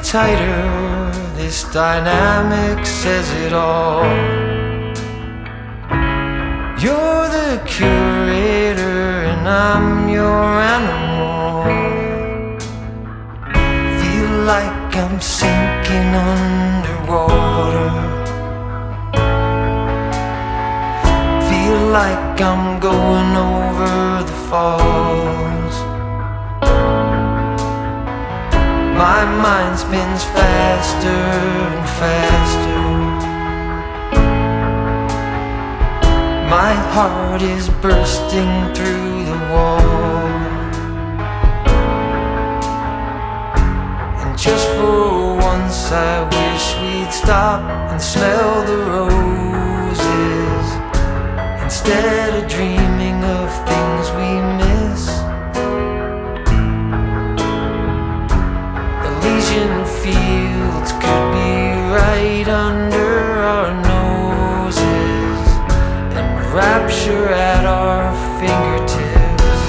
tighter, this dynamic says it all. You're the curator and I'm your animal. Feel like I'm sinking underwater. Feel like I'm going over the falls. My mind spins faster and faster. My heart is bursting through the wall. And just for once I wish we'd stop and smell the roses, instead of dreaming of things we miss. Elysian fields could be right under our noses, and rapture at our fingertips.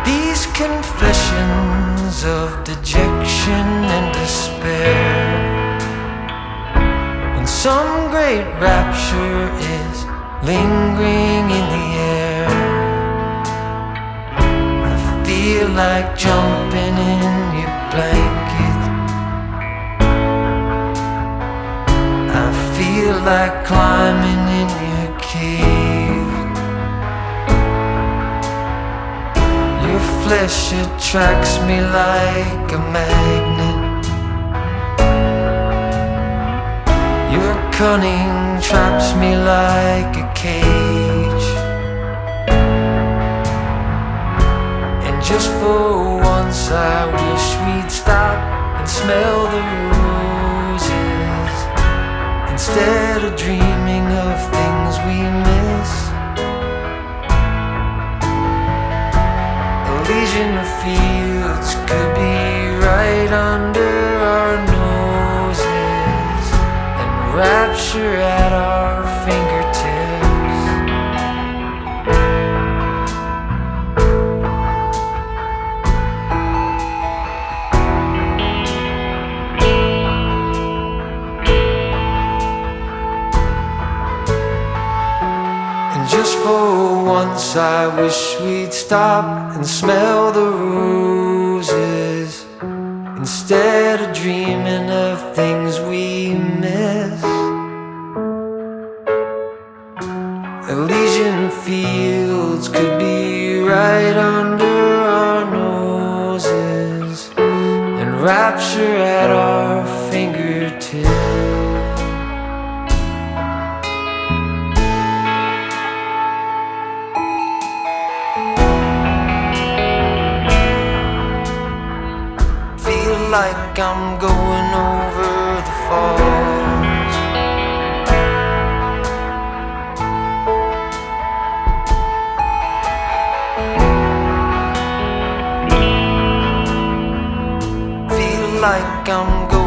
These confessions of dejection and despair, when some great rapture is lingering in the air, I feel like jumping in your blanket. I feel like climbing in your cave. Your flesh attracts me like a magnet. Your cunning traps me like a cage. And just for once I wish we'd stop and smell the roses, instead of dreaming of things we miss. Elysian fields could be right under our noses, and rapture at our fingertips. And just for once I wish we'd stop and smell the roses, instead of dreaming of things we miss. Elysian fields could be right under our noses, and rapture at our fingertips. Like I'm going over the falls. Feel like I'm going